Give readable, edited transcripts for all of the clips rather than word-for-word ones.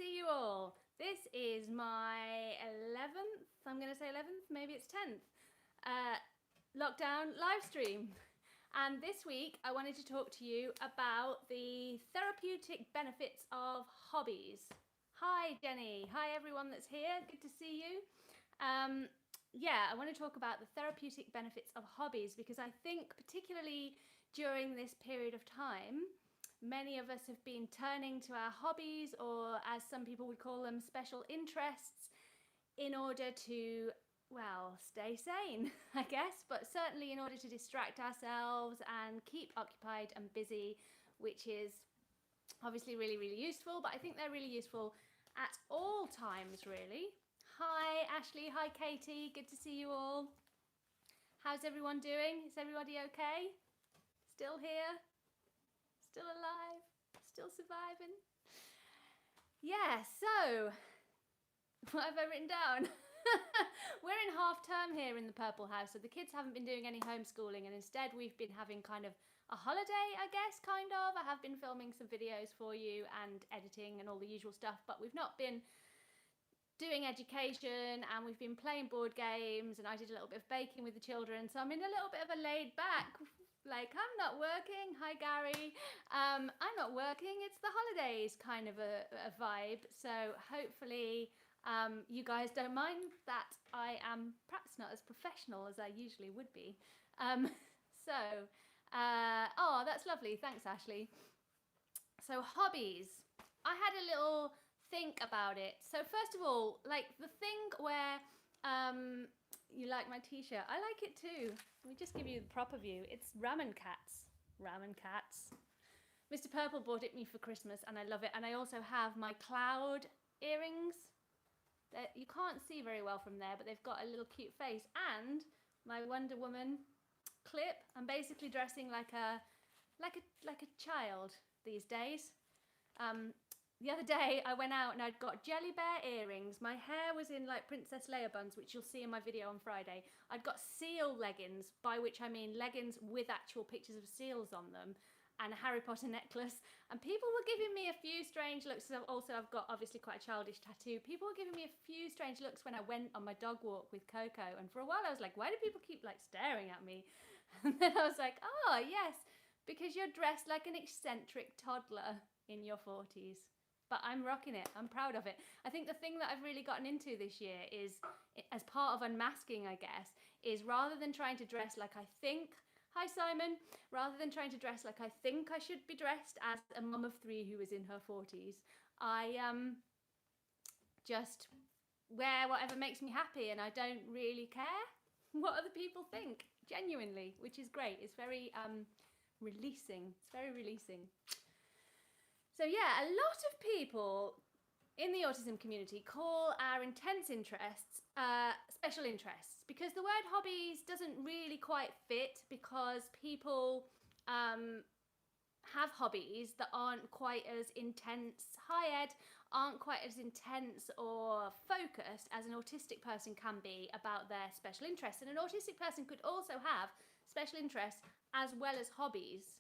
see you all. This is my 11th, I'm going to say 11th, maybe it's 10th, lockdown live stream. And this week I wanted to talk to you about the therapeutic benefits of hobbies. Hi Jenny, hi everyone that's here, good to see you. I want to talk about the therapeutic benefits of hobbies because I think particularly during this period of time, many of us have been turning to our hobbies, or as some people would call them, special interests, in order to, well, stay sane, I guess, but certainly in order to distract ourselves and keep occupied and busy, which is obviously really, really useful, but I think they're really useful at all times, really. Hi, Ashley. Hi, Katie. Good to see you all. How's everyone doing? Is everybody okay? Still here? Still alive? Still surviving? Yeah, so what have I written down? We're in half term here in the Purple House, so the kids haven't been doing any homeschooling, and instead we've been having kind of a holiday, I guess, kind of. I have been filming some videos for you and editing and all the usual stuff, but we've not been doing education, and we've been playing board games, and I did a little bit of baking with the children, so I'm in a little bit of a laid back, like, I'm not working. Hi Gary. I'm not working, it's the holidays kind of a vibe, so hopefully you guys don't mind that I am perhaps not as professional as I usually would be. Oh, that's lovely, thanks Ashley. So hobbies, I had a little think about it. So first of all, like the thing where you like my t-shirt, I like it too. Let me just give you the proper view. It's ramen cats. Mr. Purple bought it me for Christmas and I love it. And I also have my cloud earrings that you can't see very well from there, but they've got a little cute face, and my Wonder Woman clip. I'm basically dressing like a child these days. The other day I went out and I'd got jelly bear earrings. My hair was in like Princess Leia buns, which you'll see in my video on Friday. I'd got seal leggings, by which I mean leggings with actual pictures of seals on them, and a Harry Potter necklace. And people were giving me a few strange looks. Also, I've got obviously quite a childish tattoo. People were giving me a few strange looks when I went on my dog walk with Coco. And for a while I was like, why do people keep like staring at me? And then I was like, oh yes, because you're dressed like an eccentric toddler in your 40s. But I'm rocking it. I'm proud of it. I think the thing that I've really gotten into this year is, as part of unmasking, I guess, is rather than trying to dress like I think, hi Simon, rather than trying to dress like I think I should be dressed as a mum of 3 who is in her 40s, I just wear whatever makes me happy, and I don't really care what other people think, genuinely, which is great. It's very releasing. It's very releasing. So yeah, a lot of people in the autism community call our intense interests special interests, because the word hobbies doesn't really quite fit, because people have hobbies that aren't quite as intense, aren't quite as intense or focused as an autistic person can be about their special interests. And an autistic person could also have special interests as well as hobbies,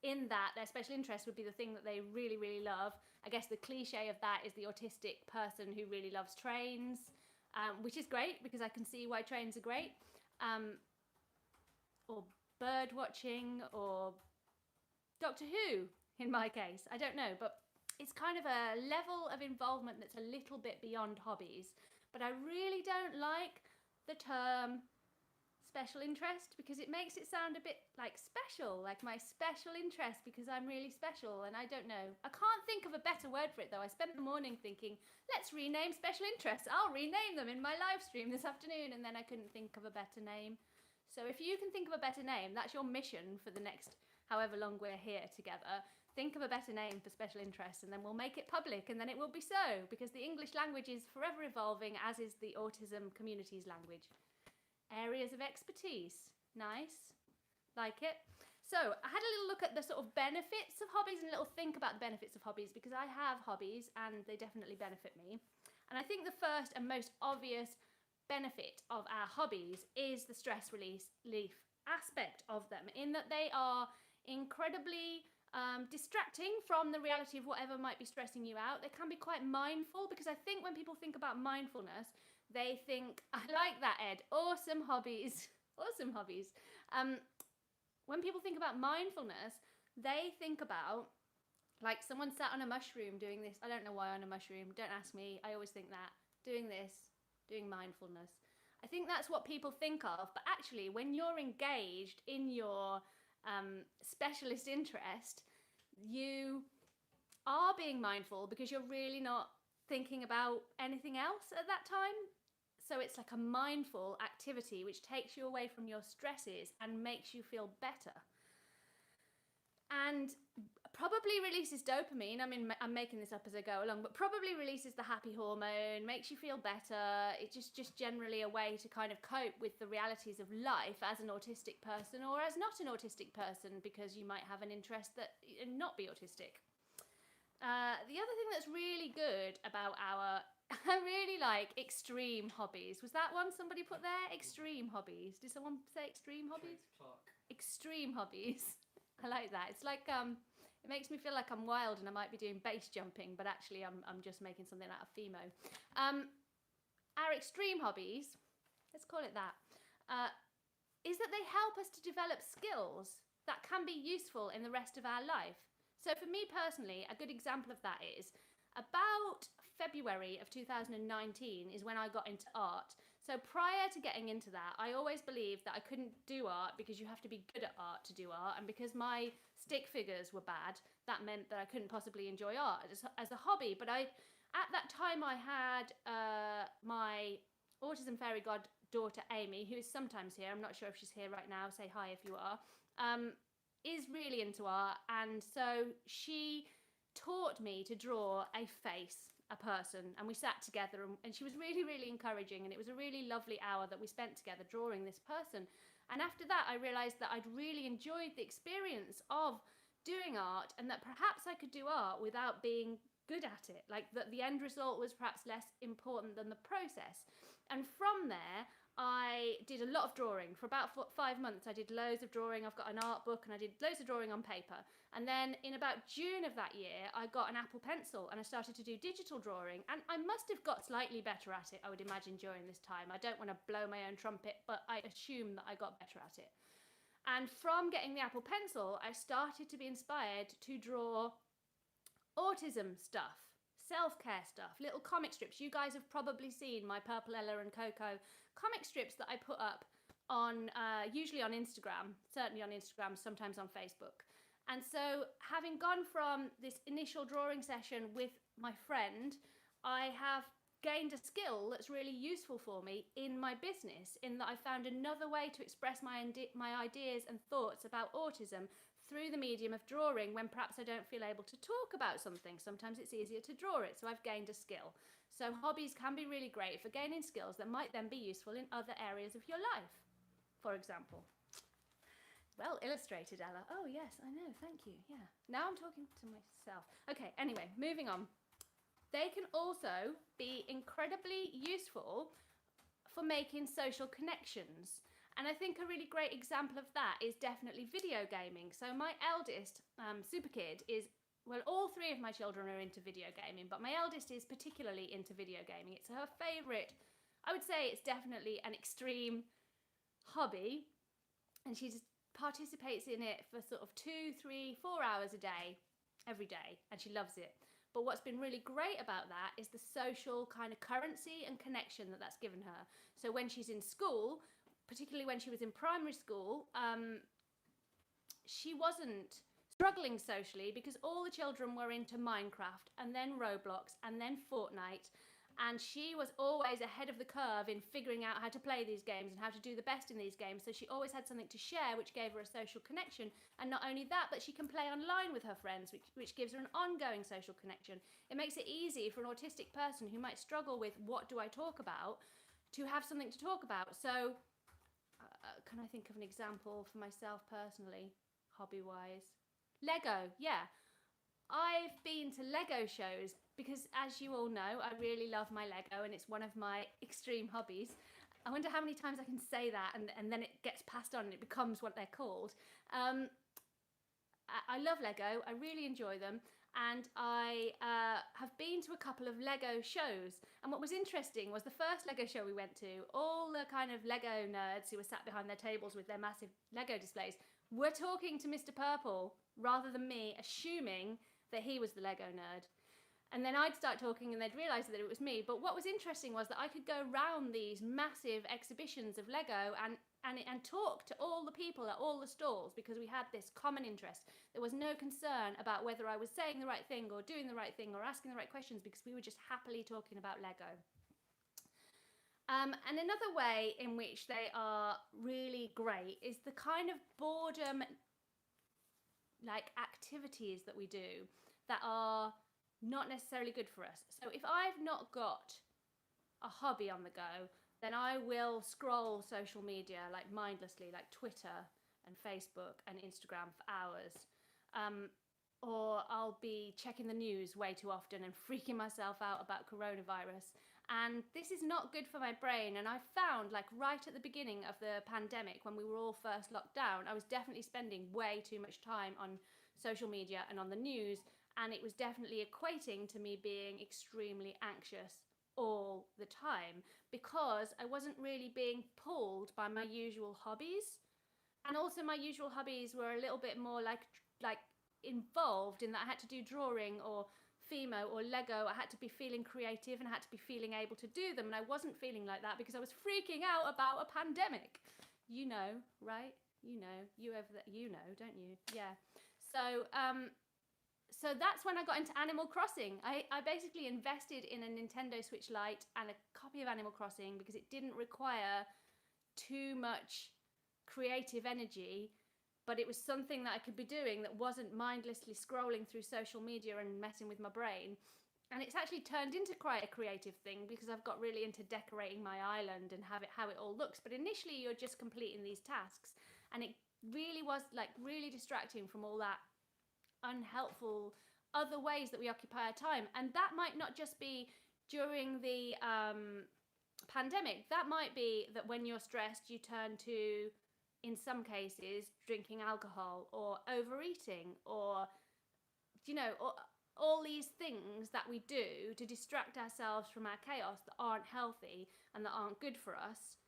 in that their special interest would be the thing that they really, really love. I guess the cliche of that is the autistic person who really loves trains, which is great because I can see why trains are great, or bird watching, or Doctor Who in my case. I don't know, but it's kind of a level of involvement that's a little bit beyond hobbies. But I really don't like the term special interest, because it makes it sound a bit like special, like my special interest because I'm really special, and I don't know. I can't think of a better word for it though. I spent the morning thinking, let's rename special interests. I'll rename them in my live stream this afternoon, and then I couldn't think of a better name. So if you can think of a better name, that's your mission for the next however long we're here together. Think of a better name for special interests, and then we'll make it public, and then it will be so, because the English language is forever evolving, as is the autism community's language. Areas of expertise. Nice. Like it. So I had a little look at the sort of benefits of hobbies and a little think about the benefits of hobbies, because I have hobbies and they definitely benefit me. And I think the first and most obvious benefit of our hobbies is the stress relief aspect of them, in that they are incredibly distracting from the reality of whatever might be stressing you out. They can be quite mindful, because I think when people think about mindfulness, they think, I like that, Ed, awesome hobbies. Awesome hobbies. When people think about mindfulness, they think about like someone sat on a mushroom doing this. I don't know why on a mushroom, don't ask me. I always think that, doing this, doing mindfulness. I think that's what people think of, but actually when you're engaged in your specialist interest, you are being mindful because you're really not thinking about anything else at that time. So it's like a mindful activity which takes you away from your stresses and makes you feel better. And probably releases dopamine. I mean, I'm making this up as I go along, but probably releases the happy hormone, makes you feel better. It's just generally a way to kind of cope with the realities of life as an autistic person, or as not an autistic person, because you might have an interest that not be autistic. The other thing that's really good about our I really like extreme hobbies. Was that one somebody put there? Extreme hobbies. Did someone say extreme hobbies? Extreme hobbies. I like that. It's like it makes me feel like I'm wild and I might be doing base jumping, but actually I'm just making something out of Fimo. Our extreme hobbies, let's call it that, is that they help us to develop skills that can be useful in the rest of our life. So for me personally, a good example of that is about February of 2019 is when I got into art. So prior to getting into that, I always believed that I couldn't do art because you have to be good at art to do art. And because my stick figures were bad, that meant that I couldn't possibly enjoy art as a hobby. But at that time, I had my autism fairy goddaughter, Amy, who is sometimes here. I'm not sure if she's here right now. Say hi if you are. Is really into art. And so she taught me to draw a face, a person, and we sat together and she was really, really encouraging, and it was a really lovely hour that we spent together drawing this person. And after that I realized that I'd really enjoyed the experience of doing art, and that perhaps I could do art without being good at it, like that the end result was perhaps less important than the process. And from there I did a lot of drawing for about 5 months. I did loads of drawing. I've got an art book and I did loads of drawing on paper. And then in about June of that year, I got an Apple Pencil and I started to do digital drawing. And I must have got slightly better at it, I would imagine, during this time. I don't want to blow my own trumpet, but I assume that I got better at it. And from getting the Apple Pencil, I started to be inspired to draw autism stuff, self-care stuff, little comic strips. You guys have probably seen my Purple Ella and Coco comic strips that I put up on usually on Instagram, certainly on Instagram, sometimes on Facebook. And so having gone from this initial drawing session with my friend, I have gained a skill that's really useful for me in my business, in that I found another way to express my ideas and thoughts about autism through the medium of drawing, when perhaps I don't feel able to talk about something. Sometimes it's easier to draw it, so I've gained a skill. So hobbies can be really great for gaining skills that might then be useful in other areas of your life, for example. Well illustrated, Ella. Oh yes, I know, thank you. Yeah, now I'm talking to myself. Okay, anyway, moving on. They can also be incredibly useful for making social connections. And I think a really great example of that is definitely video gaming. So my eldest, Super Kid, is, well, all 3 of my children are into video gaming, but my eldest is particularly into video gaming. It's her favourite. I would say it's definitely an extreme hobby, and she just participates in it for sort of 2, 3, 4 hours a day, every day, and she loves it. But what's been really great about that is the social kind of currency and connection that that's given her. So when she's in school, particularly when she was in primary school, she wasn't struggling socially because all the children were into Minecraft and then Roblox and then Fortnite, and she was always ahead of the curve in figuring out how to play these games and how to do the best in these games. So she always had something to share, which gave her a social connection. And not only that, but she can play online with her friends, which gives her an ongoing social connection. It makes it easy for an autistic person who might struggle with what do I talk about to have something to talk about. So can I think of an example for myself personally, hobby-wise? Lego, yeah. I've been to Lego shows because, as you all know, I really love my Lego and it's one of my extreme hobbies. I wonder how many times I can say that and then it gets passed on and it becomes what they're called. I love Lego. I really enjoy them. And I have been to a couple of Lego shows. And what was interesting was the first Lego show we went to, all the kind of Lego nerds who were sat behind their tables with their massive Lego displays were talking to Mr. Purple rather than me, assuming that he was the Lego nerd. And then I'd start talking and they'd realise that it was me. But what was interesting was that I could go around these massive exhibitions of Lego and talk to all the people at all the stalls because we had this common interest. There was no concern about whether I was saying the right thing or doing the right thing or asking the right questions because we were just happily talking about Lego. And another way in which they are really great is the kind of boredom like activities that we do that are not necessarily good for us. So if I've not got a hobby on the go, then I will scroll social media like mindlessly, like Twitter and Facebook and Instagram for hours. Or I'll be checking the news way too often and freaking myself out about coronavirus. And this is not good for my brain. And I found, like right at the beginning of the pandemic, when we were all first locked down, I was definitely spending way too much time on social media and on the news. And it was definitely equating to me being extremely anxious all the time because I wasn't really being pulled by my usual hobbies. And also my usual hobbies were a little bit more like involved in that I had to do drawing or Fimo or Lego. I had to be feeling creative and I had to be feeling able to do them. And I wasn't feeling like that because I was freaking out about a pandemic. You know, right? You know, don't you? Yeah. So that's when I got into Animal Crossing. I basically invested in a Nintendo Switch Lite and a copy of Animal Crossing because it didn't require too much creative energy, but it was something that I could be doing that wasn't mindlessly scrolling through social media and messing with my brain. And it's actually turned into quite a creative thing because I've got really into decorating my island and how it all looks. But initially you're just completing these tasks, and it really was like really distracting from all that unhelpful other ways that we occupy our time. And that might not just be during the pandemic. That might be that when you're stressed you turn to, in some cases, drinking alcohol or overeating or all these things that we do to distract ourselves from our chaos that aren't healthy and that aren't good for us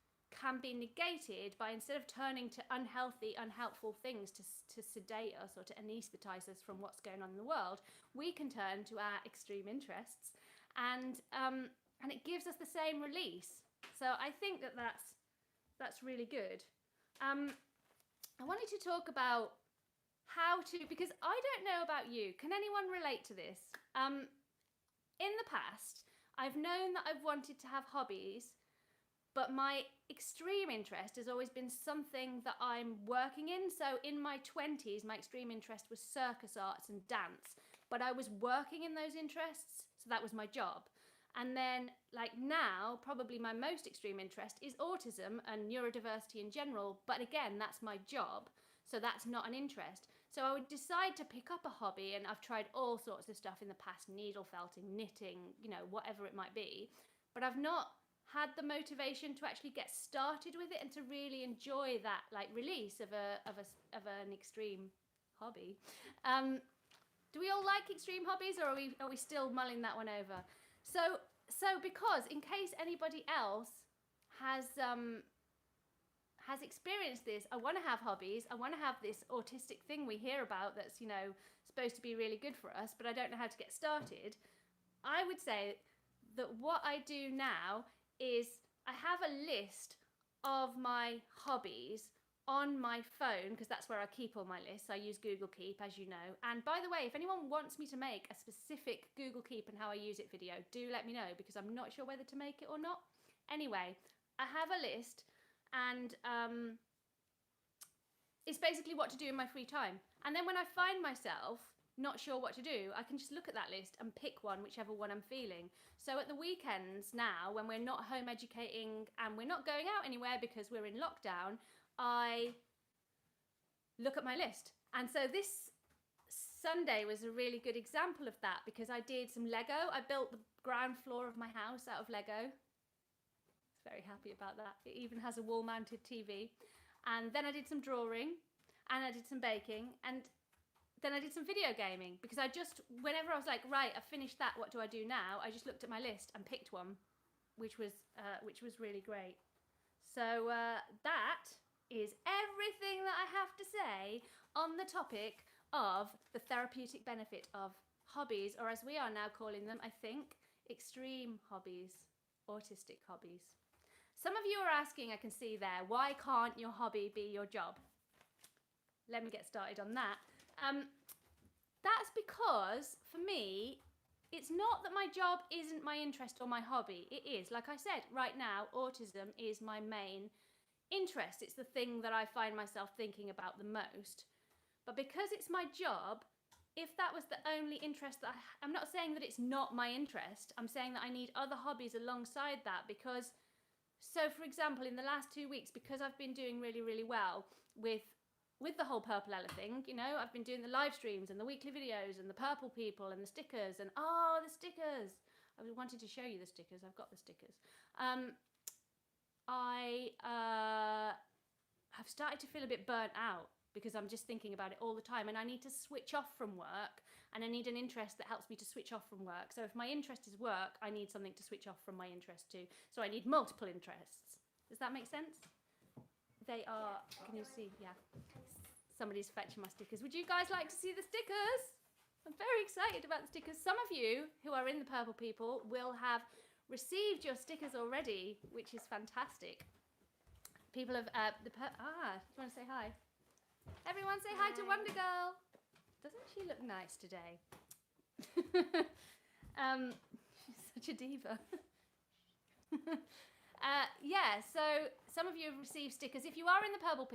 can be negated by, instead of turning to unhelpful things to sedate us or to anesthetize us from what's going on in the world, we can turn to our extreme interests, and it gives us the same release. So I think that's really good. I wanted to talk about how to, because I don't know about you, can anyone relate to this? In the past, I've known that I've wanted to have hobbies, but my extreme interest has always been something that I'm working in. So in my 20s, my extreme interest was circus arts and dance, but I was working in those interests, so that was my job. And then, like now, probably my most extreme interest is autism and neurodiversity in general, but again, that's my job, so that's not an interest. So I would decide to pick up a hobby, and I've tried all sorts of stuff in the past, needle felting, knitting, whatever it might be, but I've not had the motivation to actually get started with it and to really enjoy that like release of an extreme hobby. Do we all like extreme hobbies, or are we still mulling that one over? So because in case anybody else has experienced this, I want to have hobbies. I want to have this autistic thing we hear about that's supposed to be really good for us, but I don't know how to get started. I would say that what I do now is I have a list of my hobbies on my phone, because that's where I keep all my lists. I use Google Keep, as you know. And by the way, if anyone wants me to make a specific Google Keep and how I use it video, do let me know, because I'm not sure whether to make it or not. Anyway, I have a list, and it's basically what to do in my free time. And then when I find myself not sure what to do, I can just look at that list and pick one, whichever one I'm feeling. So at the weekends now, when we're not home educating and we're not going out anywhere because we're in lockdown, I look at my list. And so this Sunday was a really good example of that, because I did some Lego. I built the ground floor of my house out of Lego. I was very happy about that. It even has a wall-mounted TV. And then I did some drawing and I did some baking. And then I did some video gaming because whenever I was like, right, I've finished that, what do I do now? I just looked at my list and picked one, which was really great. So that is everything that I have to say on the topic of the therapeutic benefit of hobbies, or as we are now calling them, I think, extreme hobbies, autistic hobbies. Some of you are asking, I can see there, why can't your hobby be your job? Let me get started on that. That's because, for me, it's not that my job isn't my interest or my hobby. It is. Like I said, right now, autism is my main interest. It's the thing that I find myself thinking about the most. But because it's my job, if that was the only interest that I'm not saying that it's not my interest. I'm saying that I need other hobbies alongside that because, so for example, in the last 2 weeks, because I've been doing really, really well with the whole Purple Ella thing, you know, I've been doing the live streams and the weekly videos and the purple people and the stickers and the stickers. I was wanting to show you the stickers. I've got the stickers. I have started to feel a bit burnt out because I'm just thinking about it all the time and I need to switch off from work and I need an interest that helps me to switch off from work. So if my interest is work, I need something to switch off from my interest too. So I need multiple interests. Does that make sense? They are, can you see? Yeah. Somebody's fetching my stickers. Would you guys like to see the stickers? I'm very excited about the stickers. Some of you who are in the Purple People will have received your stickers already, which is fantastic. People have, do you want to say hi? Everyone say hi to Wonder Girl. Doesn't she look nice today? She's such a diva. Yeah, so some of you have received stickers. If you are in the Purple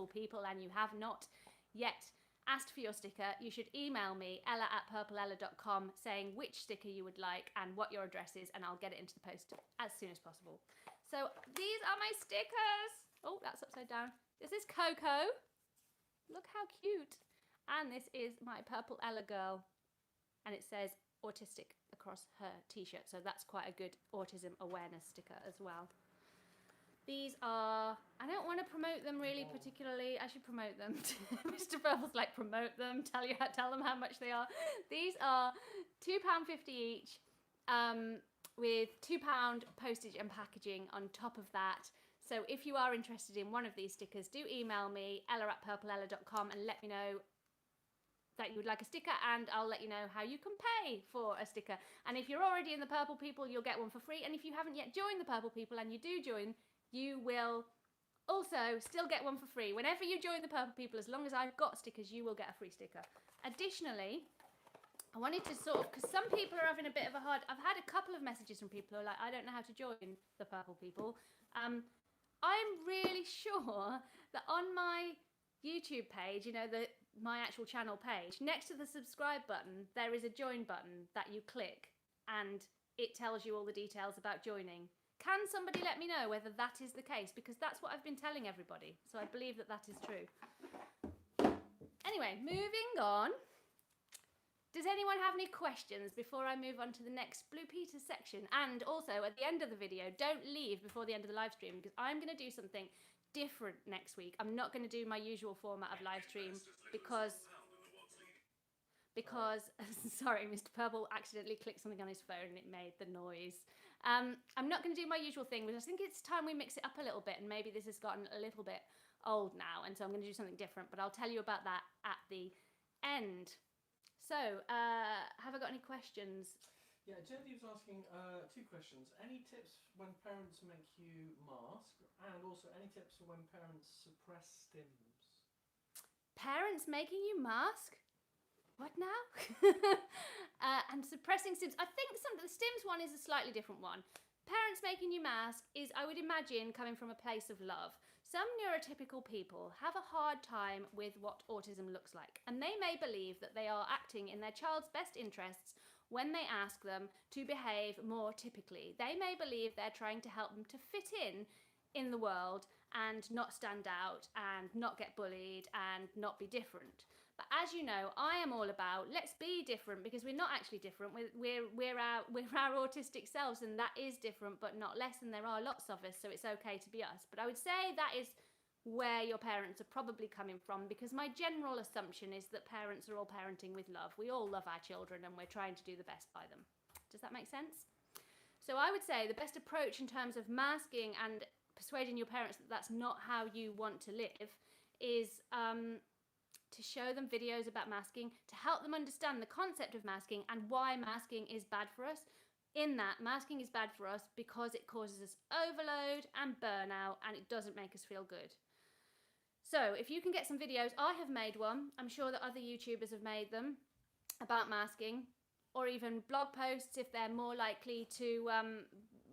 People and you have not yet asked for your sticker, you should email me, ella@purpleella.com, saying which sticker you would like and what your address is, and I'll get it into the post as soon as possible. So these are my stickers. Oh, that's upside down. This is Coco. Look how cute. And this is my Purple Ella girl. And it says Autistic across her t-shirt, so that's quite a good autism awareness sticker as well. These are, I don't want to promote them really particularly. I should promote them. Mr. Purple's like, promote them, tell them how much they are. These are £2.50 each, with £2 postage and packaging on top of that. So if you are interested in one of these stickers, do email me, ella@purpleella.com, and let me know that you would like a sticker, and I'll let you know how you can pay for a sticker. And if you're already in the Purple People, you'll get one for free. And if you haven't yet joined the Purple People and you do join, you will also still get one for free. Whenever you join the Purple People, as long as I've got stickers, you will get a free sticker. Additionally, I wanted to because some people are having a bit of a hard, I've had a couple of messages from people who are like, I don't know how to join the Purple People. I'm really sure that on my YouTube page, you know, my actual channel page, next to the subscribe button, there is a join button that you click and it tells you all the details about joining. Can somebody let me know whether that is the case? Because that's what I've been telling everybody. So I believe that that is true. Anyway, moving on. Does anyone have any questions before I move on to the next Blue Peter section? And also at the end of the video, don't leave before the end of the live stream because I'm going to do something different next week. I'm not going to do my usual format of live stream because sorry, Mr. Purple accidentally clicked something on his phone and it made the noise. I'm not going to do my usual thing because I think it's time we mix it up a little bit, and maybe this has gotten a little bit old now, and so I'm going to do something different, but I'll tell you about that at the end. So, have I got any questions? Yeah, Genevieve's asking 2 questions. Any tips when parents make you mask, and also any tips for when parents suppress stims? Parents making you mask? What now? And suppressing stims. I think the stims one is a slightly different one. Parents making you mask is, I would imagine, coming from a place of love. Some neurotypical people have a hard time with what autism looks like, and they may believe that they are acting in their child's best interests when they ask them to behave more typically. They may believe they're trying to help them to fit in the world and not stand out and not get bullied and not be different. But as you know, I am all about let's be different, because we're not actually different. We're our autistic selves, and that is different but not less, and there are lots of us, so it's okay to be us. But I would say that is where your parents are probably coming from, because my general assumption is that parents are all parenting with love. We all love our children and we're trying to do the best by them. Does that make sense? So I would say the best approach in terms of masking and persuading your parents that that's not how you want to live is to show them videos about masking, to help them understand the concept of masking and why masking is bad for us. In that, masking is bad for us because it causes us overload and burnout, and it doesn't make us feel good. So if you can get some videos, I have made one, I'm sure that other YouTubers have made them, about masking, or even blog posts if they're more likely to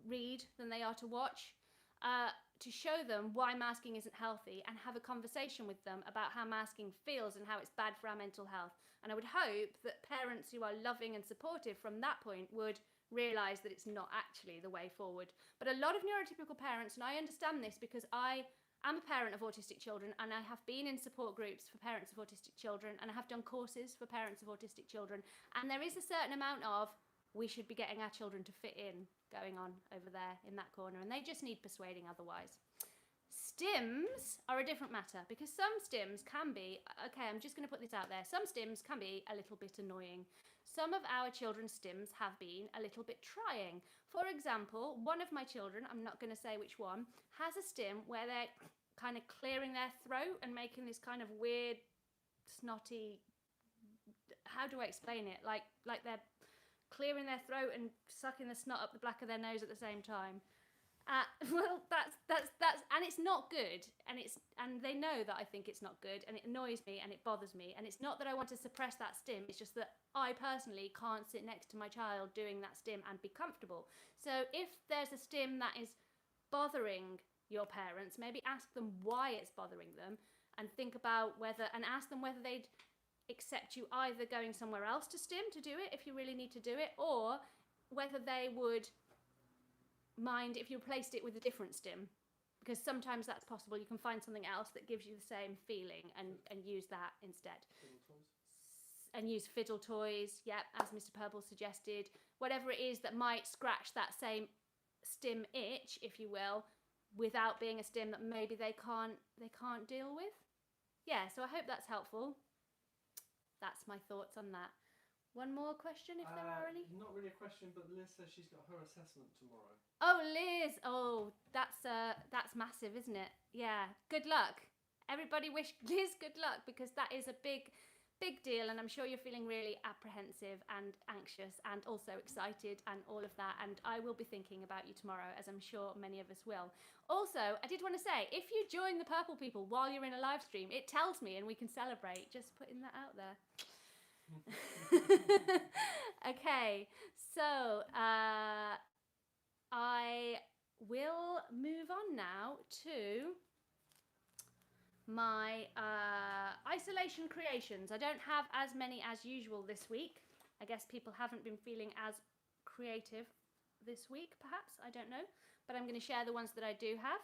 read than they are to watch, to show them why masking isn't healthy and have a conversation with them about how masking feels and how it's bad for our mental health. And I would hope that parents who are loving and supportive from that point would realise that it's not actually the way forward. But a lot of neurotypical parents, and I understand this because I am a parent of autistic children, and I have been in support groups for parents of autistic children, and I have done courses for parents of autistic children, and there is a certain amount of we should be getting our children to fit in going on over there in that corner, and they just need persuading otherwise. Stims are a different matter, because some stims can be, okay, I'm just going to put this out there, some stims can be a little bit annoying. Some of our children's stims have been a little bit trying. For example, one of my children, I'm not going to say which one, has a stim where they're kind of clearing their throat and making this kind of weird, snotty, how do I explain it? Like they're clearing their throat and sucking the snot up the back of their nose at the same time. Well, that's and it's not good, and they know that I think it's not good, and it annoys me and it bothers me, and it's not that I want to suppress that stim, it's just that I personally can't sit next to my child doing that stim and be comfortable. So if there's a stim that is bothering your parents, maybe ask them why it's bothering them, and think about and ask them whether they'd accept you either going somewhere else to stim to do it if you really need to do it, or whether they would mind if you replaced it with a different stim, because sometimes that's possible. You can find something else that gives you the same feeling and use that instead. And use fiddle toys, yep, as Mr. Purple suggested. Whatever it is that might scratch that same stim itch, if you will, without being a stim that maybe they can't deal with. Yeah, so I hope that's helpful. That's my thoughts on that. One more question, if there are any? Not really a question, but Liz says she's got her assessment tomorrow. Oh, Liz! Oh, that's massive, isn't it? Yeah. Good luck. Everybody wish Liz good luck, because that is a big deal, and I'm sure you're feeling really apprehensive and anxious and also excited and all of that, and I will be thinking about you tomorrow, as I'm sure many of us will. Also, I did want to say, if you join the Purple People while you're in a live stream, it tells me and we can celebrate. Just putting that out there. Okay, so I will move on now to my isolation creations. I don't have as many as usual this week. I guess people haven't been feeling as creative this week, perhaps, I don't know, but I'm going to share the ones that I do have.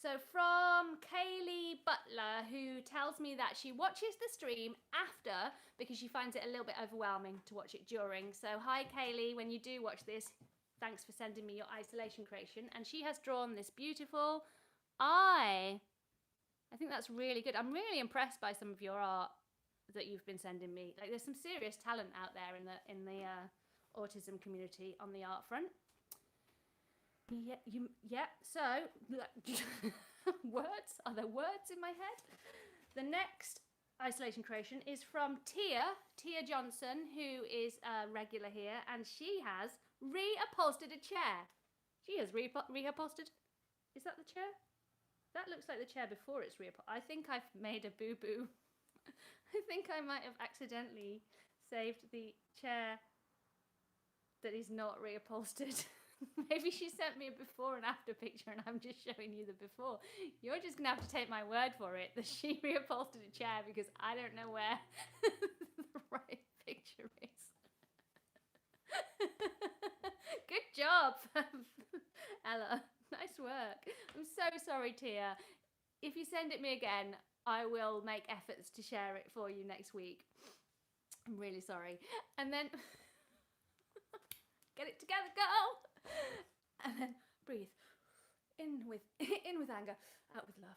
So from Kaylee Butler, who tells me that she watches the stream after because she finds it a little bit overwhelming to watch it during. So hi Kaylee, when you do watch this, thanks for sending me your isolation creation. And she has drawn this beautiful eye. I think that's really good. I'm really impressed by some of your art that you've been sending me. Like, there's some serious talent out there in the autism community on the art front. Yeah, so words, are there words in my head? The next isolation creation is from Tia Johnson, who is a regular here, and she has reupholstered a chair. She has reupholstered. Is that the chair? That looks like the chair before it's reupholstered. I think I've made a boo-boo. I think I might have accidentally saved the chair that is not reupholstered. Maybe she sent me a before and after picture and I'm just showing you the before. You're just going to have to take my word for it that she reupholstered a chair, because I don't know where the right picture is. Good job, Ella. Nice work. I'm so sorry, Tia. If you send it me again, I will make efforts to share it for you next week. I'm really sorry. And then get it together, girl. And then breathe. In with anger, out with love.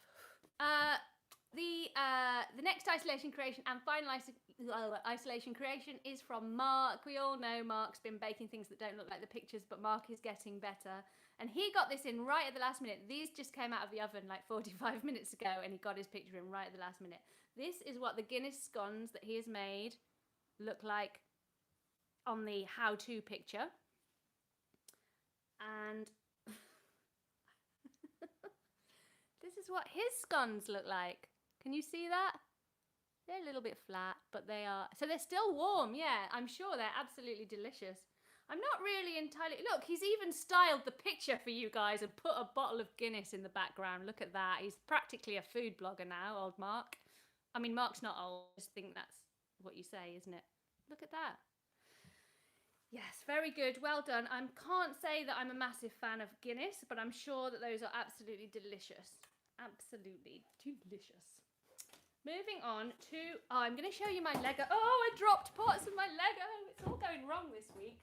The next isolation creation and final isolation creation is from Mark. We all know Mark's been baking things that don't look like the pictures, but Mark is getting better. And he got this in right at the last minute. These just came out of the oven like 45 minutes ago, and he got his picture in right at the last minute. This is what the Guinness scones that he has made look like on the how-to picture. And this is what his scones look like. Can you see that? They're a little bit flat, but they are... So they're still warm, yeah. I'm sure they're absolutely delicious. I'm not really entirely... Look, he's even styled the picture for you guys and put a bottle of Guinness in the background. Look at that. He's practically a food blogger now, old Mark. I mean, Mark's not old. I just think that's what you say, isn't it? Look at that. Yes, very good. Well done. I can't say that I'm a massive fan of Guinness, but I'm sure that those are absolutely delicious. Absolutely delicious. Moving on to... Oh, I'm going to show you my Lego. Oh, I dropped parts of my Lego. It's all going wrong this week.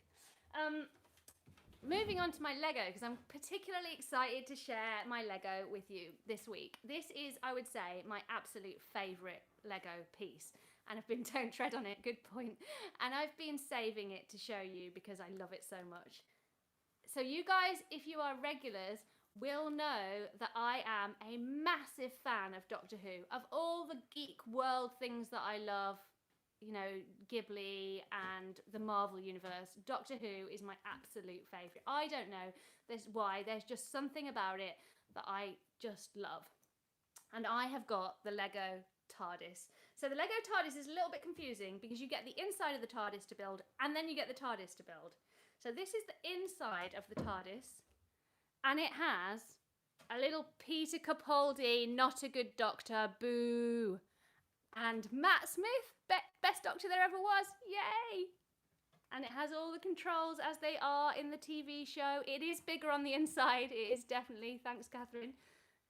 Moving on to my Lego, because I'm particularly excited to share my Lego with you this week. This is, I would say, my absolute favourite Lego piece. And I've been, don't tread on it, good point. And I've been saving it to show you because I love it so much. So you guys, if you are regulars, will know that I am a massive fan of Doctor Who. Of all the geek world things that I love, you know, Ghibli and the Marvel universe, Doctor Who is my absolute favourite. I don't know why, there's just something about it that I just love. And I have got the Lego Tardis. So the Lego Tardis is a little bit confusing because you get the inside of the Tardis to build and then you get the Tardis to build. So this is the inside of the Tardis. And it has a little Peter Capaldi, not a good doctor, boo. And Matt Smith, best doctor there ever was, yay. And it has all the controls as they are in the TV show. It is bigger on the inside, it is definitely, thanks Catherine.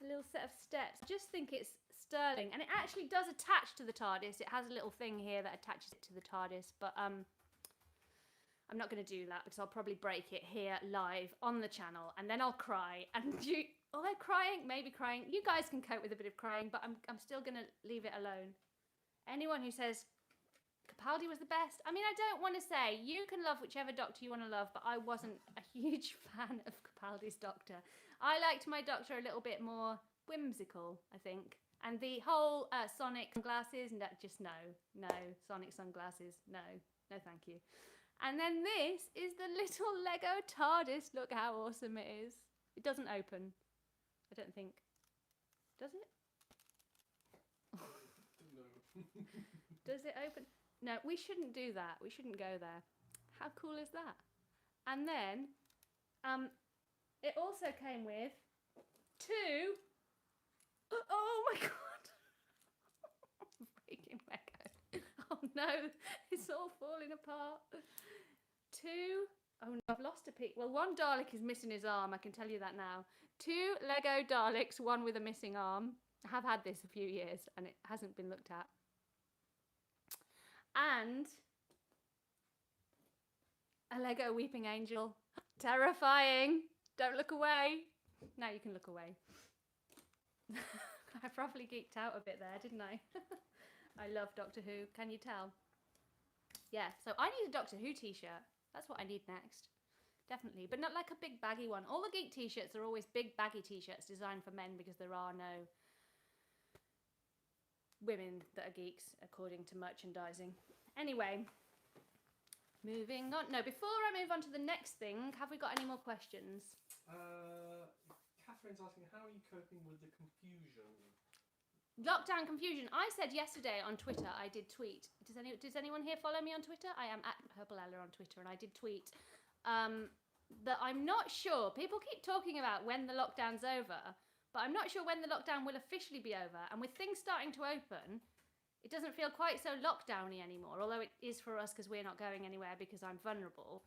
A little set of steps, just think it's sterling. And it actually does attach to the TARDIS. It has a little thing here that attaches it to the TARDIS, but I'm not going to do that because I'll probably break it here live on the channel and then I'll cry. And you, although crying, maybe crying, you guys can cope with a bit of crying, but I'm still going to leave it alone. Anyone who says Capaldi was the best, I mean, I don't want to say, you can love whichever doctor you want to love, but I wasn't a huge fan of Capaldi's doctor. I liked my doctor a little bit more whimsical, I think. And the whole Sonic sunglasses, no, just no, Sonic sunglasses, no thank you. And then this is the little Lego TARDIS. Look how awesome it is. It doesn't open, I don't think. Does it? No. Does it open? No, we shouldn't do that. We shouldn't go there. How cool is that? And then, it also came with two... Oh my God! Breaking Lego. Oh no, it's all falling apart. Oh no, I've lost a piece. Well, one Dalek is missing his arm, I can tell you that now. 2 Lego Daleks, one with a missing arm. I have had this a few years and it hasn't been looked at. And a Lego Weeping Angel. Terrifying. Don't look away. Now you can look away. I probably geeked out a bit there, didn't I? I love Doctor Who, can you tell? Yeah, so I need a Doctor Who t-shirt. That's what I need next. Definitely, but not like a big baggy one. All the geek t-shirts are always big baggy t-shirts designed for men because there are no women that are geeks according to merchandising. Anyway, moving on. No, before I move on to the next thing, have we got any more questions? Catherine's asking, how are you coping with the confusion? Lockdown confusion. I said yesterday on Twitter, I did tweet. Does anyone here follow me on Twitter? I am at Purple Ella on Twitter, and I did tweet that I'm not sure. People keep talking about when the lockdown's over, but I'm not sure when the lockdown will officially be over. And with things starting to open, it doesn't feel quite so lockdowny anymore, although it is for us because we're not going anywhere because I'm vulnerable.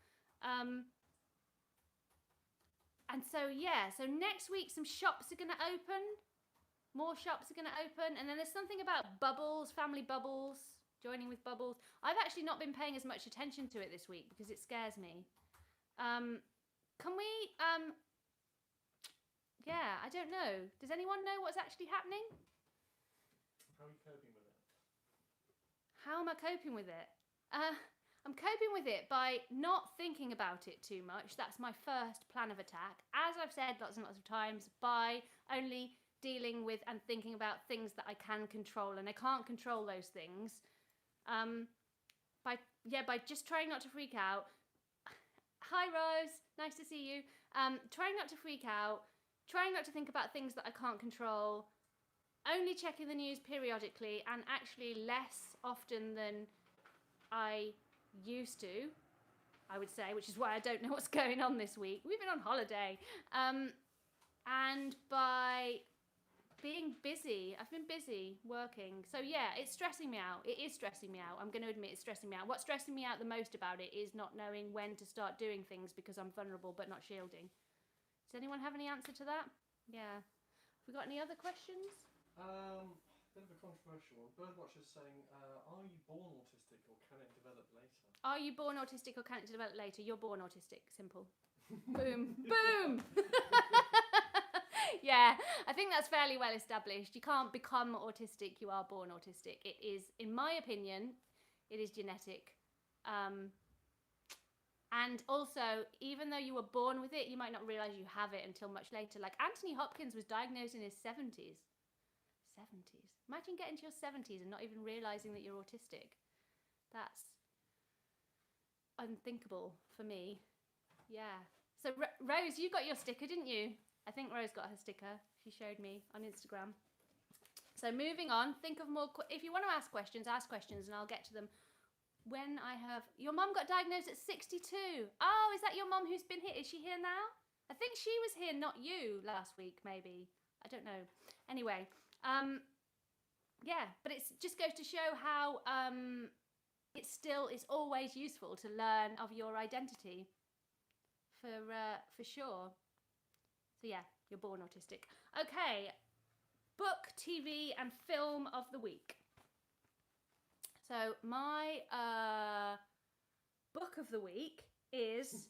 And so, yeah, so next week some shops are going to open. More shops are going to open. And then there's something about bubbles, family bubbles, joining with bubbles. I've actually not been paying as much attention to it this week because it scares me. Can we, yeah, I don't know. Does anyone know what's actually happening? How are you coping with it? How am I coping with it? I'm coping with it by not thinking about it too much. That's my first plan of attack. As I've said lots and lots of times, by only dealing with and thinking about things that I can control, and I can't control those things. By just trying not to freak out. Hi Rose, nice to see you. Trying not to freak out, trying not to think about things that I can't control, only checking the news periodically, and actually less often than I used to, I would say, which is why I don't know what's going on this week. We've been on holiday. And by being busy, I've been busy working. So yeah, it's stressing me out. It is stressing me out. I'm going to admit it's stressing me out. What's stressing me out the most about it is not knowing when to start doing things because I'm vulnerable but not shielding. Does anyone have any answer to that? Yeah. Have we got any other questions? Bit of a controversial one. Birdwatcher's saying, are you born autistic or can it develop later? Are you born autistic or can it develop later? You're born autistic. Simple. Boom. Boom. Yeah, I think that's fairly well established. You can't become autistic, you are born autistic. It is, in my opinion, it is genetic. And also, even though you were born with it, you might not realise you have it until much later. Like Anthony Hopkins was diagnosed in his 70s. 70s. Imagine getting to your 70s and not even realising that you're autistic. That's unthinkable for me. Yeah. So Rose, you got your sticker, didn't you? I think Rose got her sticker. She showed me on Instagram. So moving on, think of more, if you want to ask questions and I'll get to them when I have, your mum got diagnosed at 62. Oh, is that your mum who's been here? Is she here now? I think she was here, not you, last week, maybe. I don't know. Anyway, yeah, but it just goes to show how it's always useful to learn of your identity, for sure. So yeah, you're born autistic. Okay, book, TV, and film of the week. So my book of the week is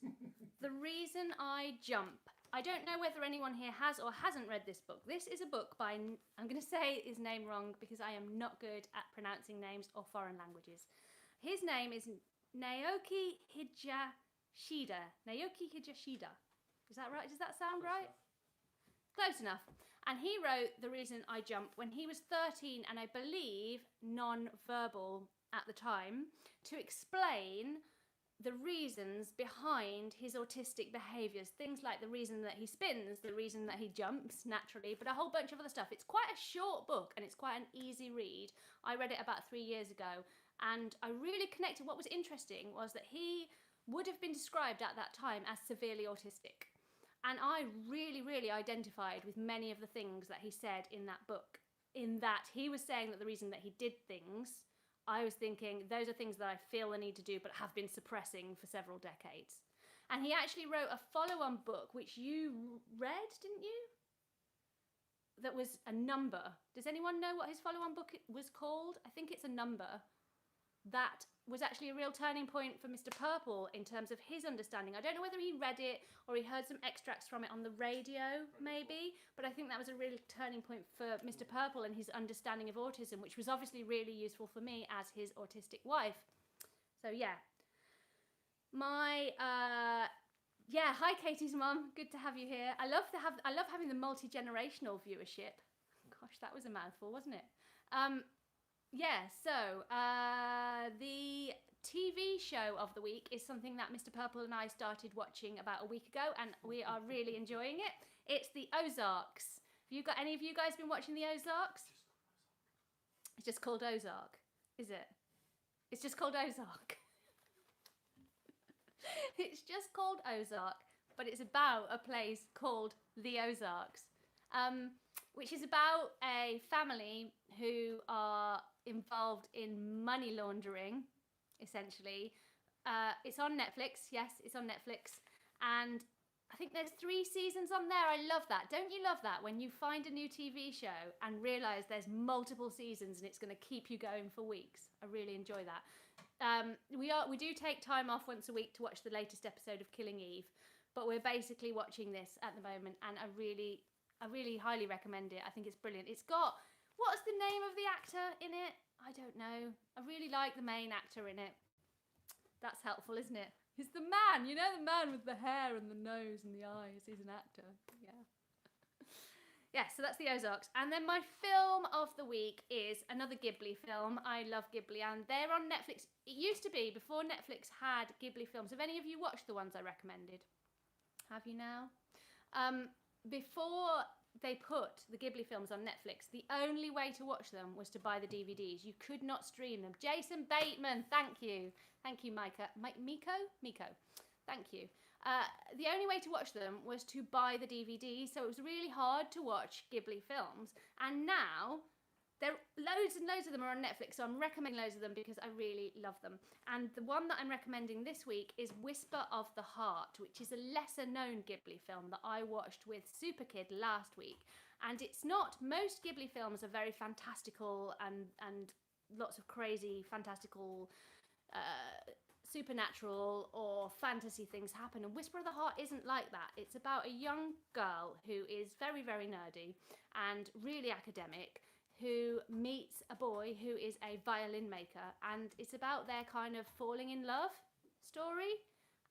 The Reason I Jump. I don't know whether anyone here has or hasn't read this book. This is a book by, I'm going to say his name wrong because I am not good at pronouncing names or foreign languages. His name is Naoki Higashida. Naoki Higashida. Is that right? Does that sound right? Close enough. And he wrote The Reason I Jump when he was 13 and I believe non-verbal at the time, to explain the reasons behind his autistic behaviours. Things like the reason that he spins, the reason that he jumps naturally, but a whole bunch of other stuff. It's quite a short book and it's quite an easy read. I read it about 3 years ago and I really connected. What was interesting was that he would have been described at that time as severely autistic. And I really, really identified with many of the things that he said in that book, in that he was saying that the reason that he did things, I was thinking, those are things that I feel the need to do, but have been suppressing for several decades. And he actually wrote a follow-on book, which you read, didn't you? That was a number. Does anyone know what his follow-on book was called? I think it's a number. That was actually a real turning point for Mr. Purple in terms of his understanding. I don't know whether he read it or he heard some extracts from it on the radio, maybe, but I think that was a real turning point for Mr. Purple and his understanding of autism, which was obviously really useful for me as his autistic wife. So yeah. Hi Katie's mum, good to have you here. I love having the multi-generational viewership. Gosh, that was a mouthful, wasn't it? The TV show of the week is something that Mr. Purple and I started watching about a week ago, and we are really enjoying it. It's the Ozarks. Have any of you guys been watching the Ozarks? It's just called Ozark, is it? It's just called Ozark. It's just called Ozark, but it's about a place called the Ozarks, which is about a family who are involved in money laundering, essentially. It's on Netflix. Yes, it's on Netflix. And I think there's 3 seasons on there. I love that. Don't you love that when you find a new TV show and realise there's multiple seasons and it's going to keep you going for weeks? I really enjoy that. We do take time off once a week to watch the latest episode of Killing Eve, but we're basically watching this at the moment, and I really highly recommend it. I think it's brilliant. It's got What's the name of the actor in it? I don't know. I really like the main actor in it. That's helpful, isn't it? He's the man, you know, the man with the hair and the nose and the eyes. He's an actor. Yeah. Yeah, so that's the Ozarks. And then my film of the week is another Ghibli film. I love Ghibli, and they're on Netflix. It used to be, before Netflix had Ghibli films. Have any of you watched the ones I recommended? Have you now? Before they put the Ghibli films on Netflix, the only way to watch them was to buy the DVDs. You could not stream them. Jason Bateman, thank you. Thank you, Miko. Thank you. The only way to watch them was to buy the DVD, so it was really hard to watch Ghibli films. And now, there loads and loads of them are on Netflix, so I'm recommending loads of them because I really love them. And the one that I'm recommending this week is Whisper of the Heart, which is a lesser-known Ghibli film that I watched with Superkid last week. And it's not, most Ghibli films are very fantastical and lots of crazy, fantastical, supernatural or fantasy things happen, and Whisper of the Heart isn't like that. It's about a young girl who is very, very nerdy and really academic, who meets a boy who is a violin maker, and it's about their kind of falling in love story,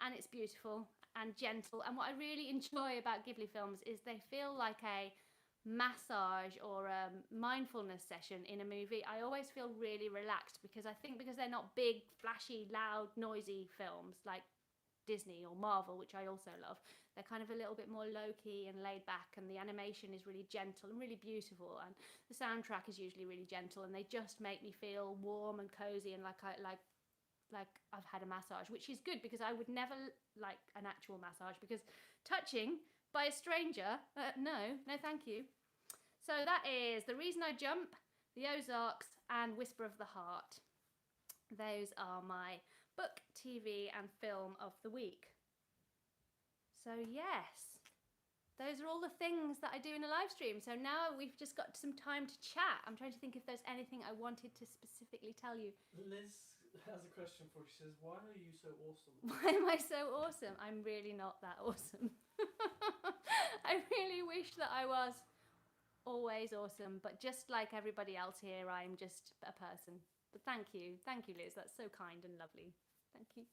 and it's beautiful and gentle. And what I really enjoy about Ghibli films is they feel like a massage or a mindfulness session in a movie. I always feel really relaxed because I think because they're not big, flashy, loud, noisy films like Disney or Marvel, which I also love, they're kind of a little bit more low-key and laid back, and the animation is really gentle and really beautiful, and the soundtrack is usually really gentle, and they just make me feel warm and cozy and like I've had a massage, which is good because I would never like an actual massage because touching by a stranger, no thank you. So that is The Reason I Jump, The Ozarks, and Whisper of the Heart. Those are my book, TV, and film of the week. So yes, those are all the things that I do in a live stream. So now we've just got some time to chat. I'm trying to think if there's anything I wanted to specifically tell you. Liz has a question for you. She says, why are you so awesome? Why am I so awesome? I'm really not that awesome. I really wish that I was always awesome, but just like everybody else here, I'm just a person. But thank you, Liz. That's so kind and lovely. Thank you.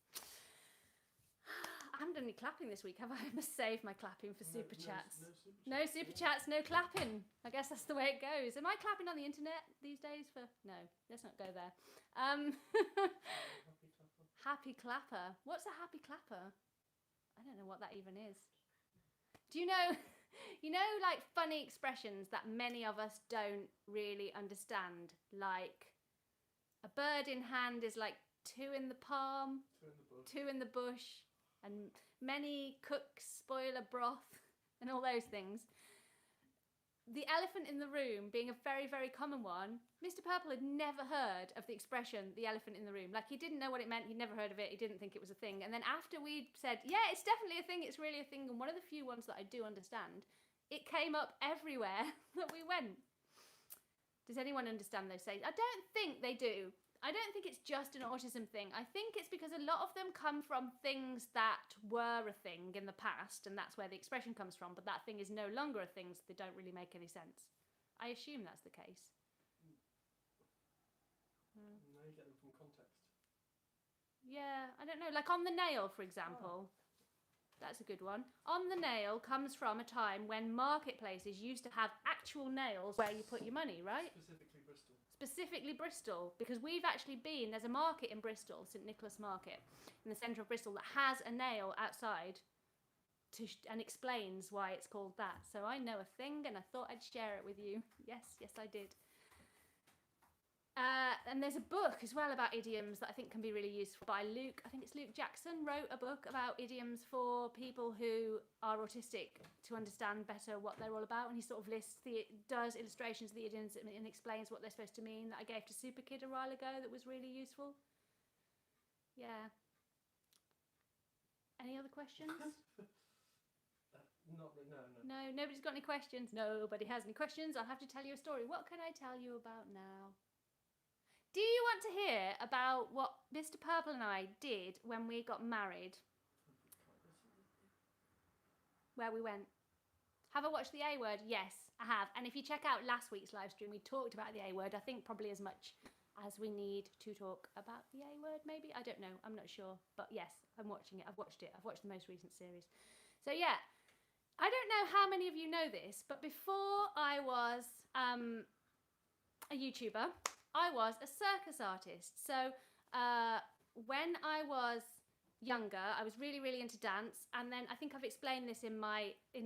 I haven't done any clapping this week, have I? I must save my clapping for super chats. No super chats, no clapping. I guess that's the way it goes. Am I clapping on the internet these days? No, let's not go there. Happy clapper. What's a happy clapper? I don't know what that even is. Do you know, like funny expressions that many of us don't really understand? Like, a bird in hand is like two in the palm, two in the bush, and many cooks spoil a broth, and all those things. The elephant in the room being a very, very common one. Mr. Purple had never heard of the expression, the elephant in the room. Like, he didn't know what it meant, he'd never heard of it, he didn't think it was a thing. And then after we said, yeah, it's definitely a thing, it's really a thing, and one of the few ones that I do understand, it came up everywhere that we went. Does anyone understand those sayings? I don't think they do. I don't think it's just an autism thing. I think it's because a lot of them come from things that were a thing in the past, and that's where the expression comes from, but that thing is no longer a thing, so they don't really make any sense. I assume that's the case. No, you get them from context. Yeah, I don't know. Like on the nail, for example. Oh. That's a good one. On the nail comes from a time when marketplaces used to have actual nails where you put your money, right? Specifically Bristol, because we've actually been, there's a market in Bristol, St Nicholas Market, in the centre of Bristol, that has a nail outside and explains why it's called that. So I know a thing, and I thought I'd share it with you. Yes, I did. And there's a book as well about idioms that I think can be really useful by Luke. I think it's Luke Jackson wrote a book about idioms for people who are autistic to understand better what they're all about. And he sort of does illustrations of the idioms and explains what they're supposed to mean, that I gave to Superkid a while ago that was really useful. Yeah. Any other questions? No. No, nobody's got any questions. Nobody has any questions. I'll have to tell you a story. What can I tell you about now? Do you want to hear about what Mr. Purple and I did when we got married? Where we went? Have I watched the A Word? Yes, I have. And if you check out last week's live stream, we talked about the A Word. I think probably as much as we need to talk about the A Word, maybe. I don't know. I'm not sure. But yes, I'm watching it. I've watched it. I've watched the most recent series. So yeah, I don't know how many of you know this, but before I was a YouTuber, I was a circus artist. So when I was younger, I was really into dance, and then I think I've explained this in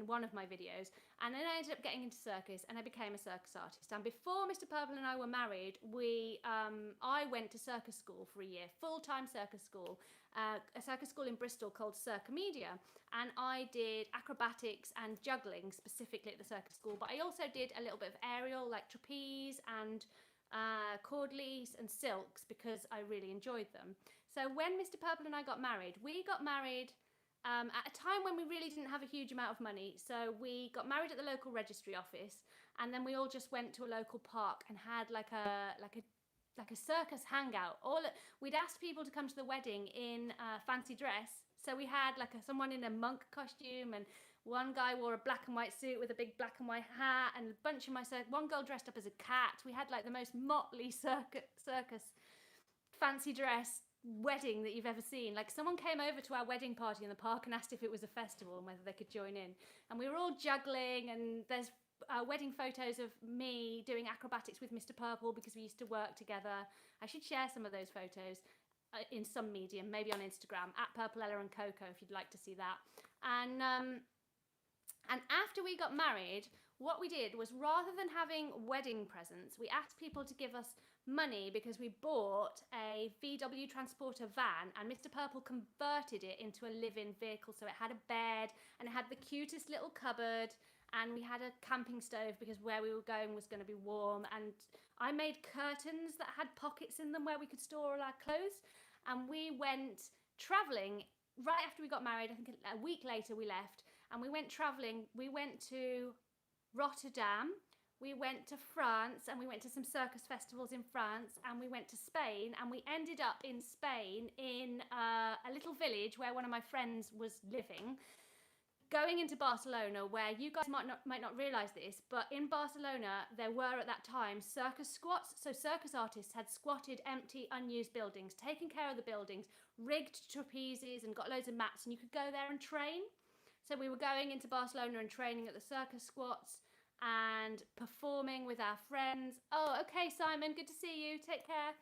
one of my videos, and then I ended up getting into circus and I became a circus artist. And before Mr. Purple and I were married, I went to circus school for a year, full-time circus school, a circus school in Bristol called Circomedia, and I did acrobatics and juggling specifically at the circus school, but I also did a little bit of aerial, like trapeze and cordless and silks, because I really enjoyed them. So when Mr. Purple and I got married, we got married at a time when we really didn't have a huge amount of money. So we got married at the local registry office, and then we all just went to a local park and had like a circus hangout. We'd asked people to come to the wedding in fancy dress. So we had someone in a monk costume, and one guy wore a black and white suit with a big black and white hat, and a bunch of one girl dressed up as a cat. We had like the most motley circus fancy dress wedding that you've ever seen. Like, someone came over to our wedding party in the park and asked if it was a festival and whether they could join in, and we were all juggling, and there's wedding photos of me doing acrobatics with Mr. Purple because we used to work together. I should share some of those photos in some medium, maybe on Instagram, at Purple Ella and Coco, if you'd like to see that. And after we got married, what we did was, rather than having wedding presents, we asked people to give us money because we bought a VW transporter van, and Mr. Purple converted it into a live-in vehicle. So it had a bed, and it had the cutest little cupboard, and we had a camping stove because where we were going was going to be warm, and I made curtains that had pockets in them where we could store all our clothes. And we went travelling right after we got married. I think a week later we left, and we went travelling. We went to Rotterdam, we went to France, and we went to some circus festivals in France, and we went to Spain, and we ended up in Spain in a little village where one of my friends was living, going into Barcelona, where you guys might not realise this, but in Barcelona there were at that time circus squats. So circus artists had squatted empty, unused buildings, taken care of the buildings, rigged trapezes and got loads of mats, and you could go there and train. So we were going into Barcelona and training at the circus squats and performing with our friends. Oh, okay, Simon, good to see you. Take care.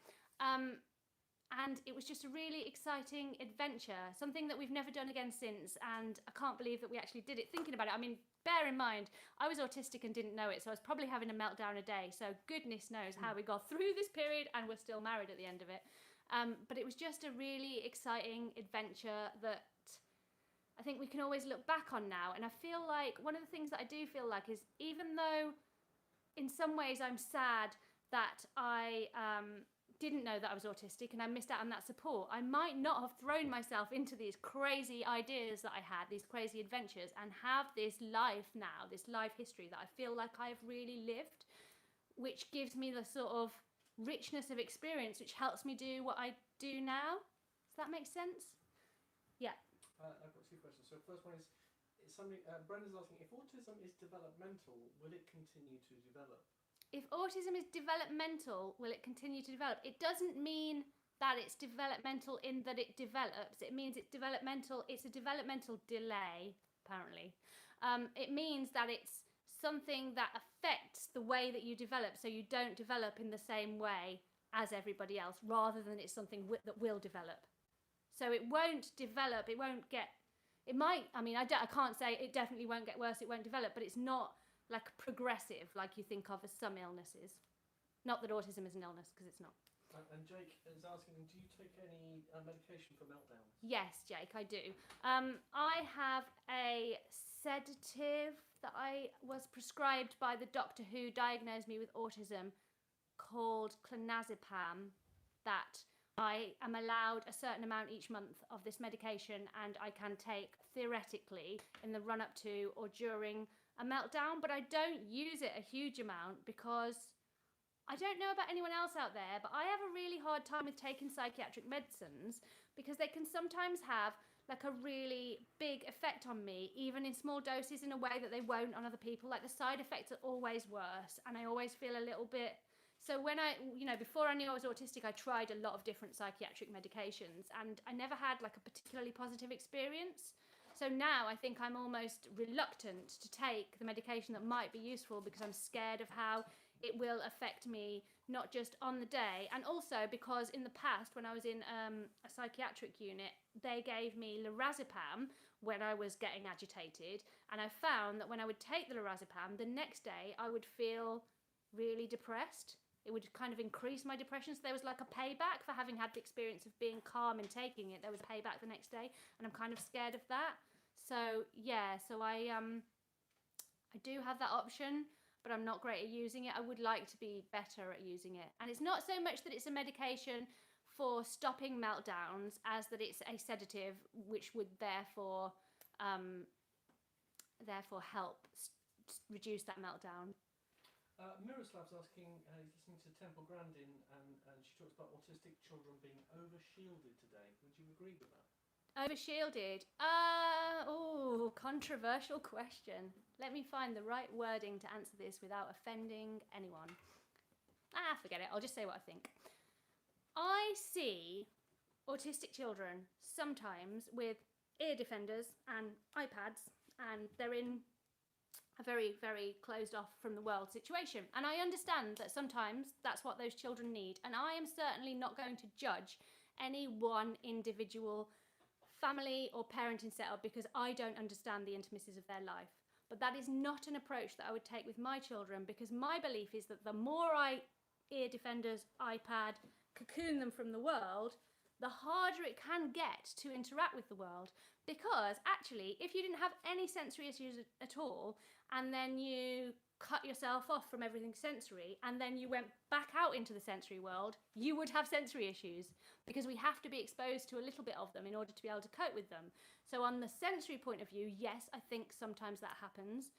And it was just a really exciting adventure, something that we've never done again since, and I can't believe that we actually did it. Thinking about it, I mean, bear in mind, I was autistic and didn't know it, so I was probably having a meltdown a day, so goodness knows how we got through this period, and we're still married at the end of it. But it was just a really exciting adventure that I think we can always look back on now. And I feel like one of the things that I do feel like is, even though in some ways I'm sad that I didn't know that I was autistic and I missed out on that support, I might not have thrown myself into these crazy ideas that I had, these crazy adventures, and have this life now, this life history that I feel like I've really lived, which gives me the sort of richness of experience which helps me do what I do now. Does that make sense? Yeah. I've got two questions. So first one is somebody, Brenda's asking, if autism is developmental, will it continue to develop? If autism is developmental, will it continue to develop? It doesn't mean that it's developmental in that it develops. It means it's developmental. It's a developmental delay, apparently. It means that it's something that affects the way that you develop, so you don't develop in the same way as everybody else, rather than it's something that will develop. So it won't develop. It won't get. It might. I mean, I can't say it definitely won't get worse. It won't develop, but it's not like progressive, like you think of as some illnesses. Not that autism is an illness, because it's not. And Jake is asking, do you take any medication for meltdowns? Yes, Jake, I do. I have a sedative that I was prescribed by the doctor who diagnosed me with autism, called clonazepam, that I am allowed a certain amount each month of this medication, and I can take theoretically in the run-up to or during a meltdown, but I don't use it a huge amount because I don't know about anyone else out there, but I have a really hard time with taking psychiatric medicines because they can sometimes have like a really big effect on me, even in small doses, in a way that they won't on other people. Like the side effects are always worse, and I always feel a little bit. So when before I knew I was autistic, I tried a lot of different psychiatric medications, and I never had like a particularly positive experience. So now I think I'm almost reluctant to take the medication that might be useful, because I'm scared of how it will affect me, not just on the day, and also because in the past, when I was in a psychiatric unit, they gave me lorazepam when I was getting agitated, and I found that when I would take the lorazepam, the next day I would feel really depressed. It would kind of increase my depression. So there was like a payback for having had the experience of being calm and taking it. There was payback the next day, and I'm kind of scared of that. So yeah, so I do have that option, but I'm not great at using it. I would like to be better at using it. And it's not so much that it's a medication for stopping meltdowns as that it's a sedative, which would therefore help reduce that meltdown. Miroslav's asking, he's listening to Temple Grandin, and she talks about autistic children being over-shielded today. Would you agree with that? Over-shielded? Controversial question. Let me find the right wording to answer this without offending anyone. Forget it. I'll just say what I think. I see autistic children sometimes with ear defenders and iPads, and they're in a very, very closed off from the world situation. And I understand that sometimes that's what those children need. And I am certainly not going to judge any one individual family or parenting setup because I don't understand the intimacies of their life. But that is not an approach that I would take with my children, because my belief is that the more ear defenders, iPad, cocoon them from the world, the harder it can get to interact with the world. Because actually, if you didn't have any sensory issues at all, and then you cut yourself off from everything sensory, and then you went back out into the sensory world, you would have sensory issues, because we have to be exposed to a little bit of them in order to be able to cope with them. So on the sensory point of view, yes, I think sometimes that happens.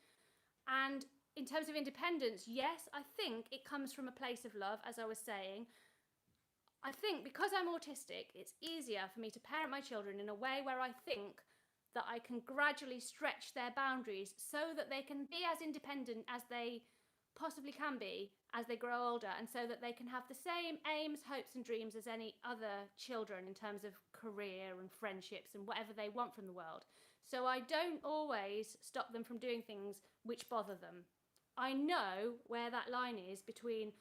And in terms of independence, yes, I think it comes from a place of love, as I was saying. I think because I'm autistic, it's easier for me to parent my children in a way where I think that I can gradually stretch their boundaries so that they can be as independent as they possibly can be as they grow older, and so that they can have the same aims, hopes and dreams as any other children in terms of career and friendships and whatever they want from the world. So I don't always stop them from doing things which bother them. I know where that line is between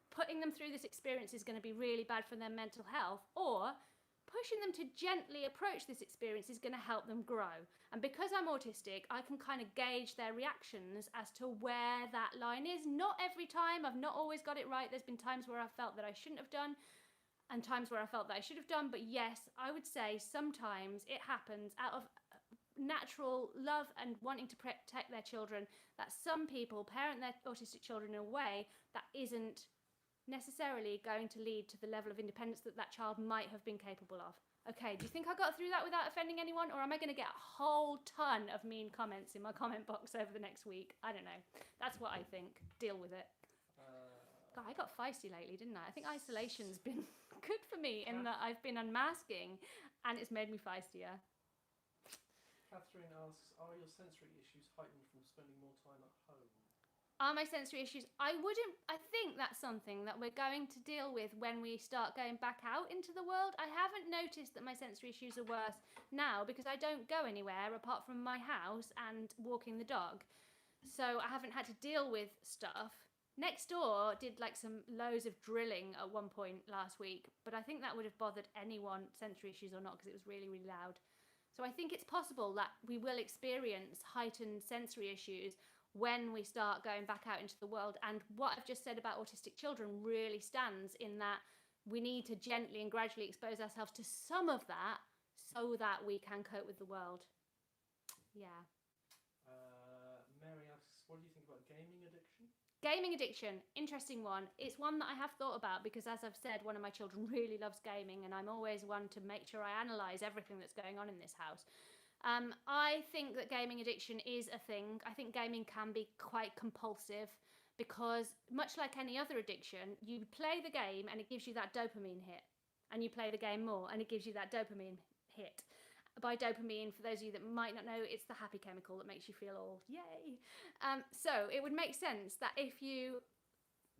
putting them through this experience is going to be really bad for their mental health, or pushing them to gently approach this experience is going to help them grow. And because I'm autistic, I can kind of gauge their reactions as to where that line is. Not every time, I've not always got it right. There's been times where I felt that I shouldn't have done, and times where I felt that I should have done. But yes, I would say sometimes it happens out of natural love and wanting to protect their children, that some people parent their autistic children in a way that isn't necessarily going to lead to the level of independence that that child might have been capable of. Okay, do you think I got through that without offending anyone, or am I going to get a whole ton of mean comments in my comment box over the next week? I don't know. That's what I think. Deal with it. God, I got feisty lately, didn't I? I think isolation's been good for me in that I've been unmasking, and it's made me feistier. Catherine asks, are your sensory issues heightened from spending more time at home? Are my sensory issues? I think that's something that we're going to deal with when we start going back out into the world. I haven't noticed that my sensory issues are worse now because I don't go anywhere apart from my house and walking the dog. So I haven't had to deal with stuff. Next door did like some loads of drilling at one point last week, but I think that would have bothered anyone, sensory issues or not, because it was really, really loud. So I think it's possible that we will experience heightened sensory issues when we start going back out into the world. And what I've just said about autistic children really stands in that we need to gently and gradually expose ourselves to some of that so that we can cope with the world. Yeah. Mary asks, what do you think about gaming addiction? Gaming addiction, interesting one. It's one that I have thought about because, as I've said, one of my children really loves gaming, and I'm always one to make sure I analyse everything that's going on in this house. I think that gaming addiction is a thing. I think gaming can be quite compulsive because, much like any other addiction, you play the game and it gives you that dopamine hit, and you play the game more and it gives you that dopamine hit. by dopamine. For those of you that might not know, it's the happy chemical that makes you feel all yay. So it would make sense that if you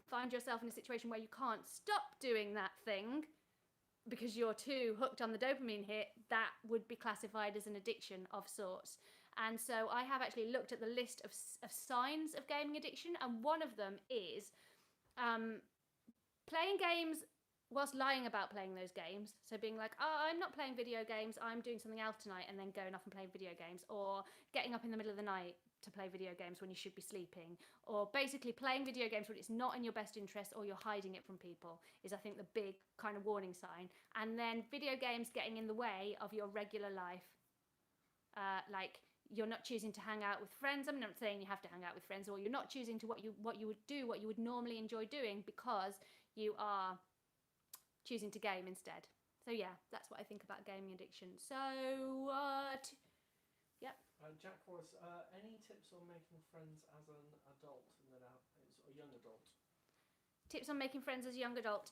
find yourself in a situation where you can't stop doing that thing because you're too hooked on the dopamine hit, that would be classified as an addiction of sorts. And so I have actually looked at the list of signs of gaming addiction, and one of them is playing games whilst lying about playing those games. So being like, oh, I'm not playing video games, I'm doing something else tonight, and then going off and playing video games, or getting up in the middle of the night to play video games when you should be sleeping, or basically playing video games when it's not in your best interest or you're hiding it from people is, I think, the big kind of warning sign. And then video games getting in the way of your regular life, like you're not choosing to hang out with friends. I'm not saying you have to hang out with friends, or you're not choosing to what you would normally enjoy doing because you are choosing to game instead. So yeah, that's what I think about gaming addiction. So yep. Jack was any tips on making friends as an adult and then as a young adult? Tips on making friends as a young adult.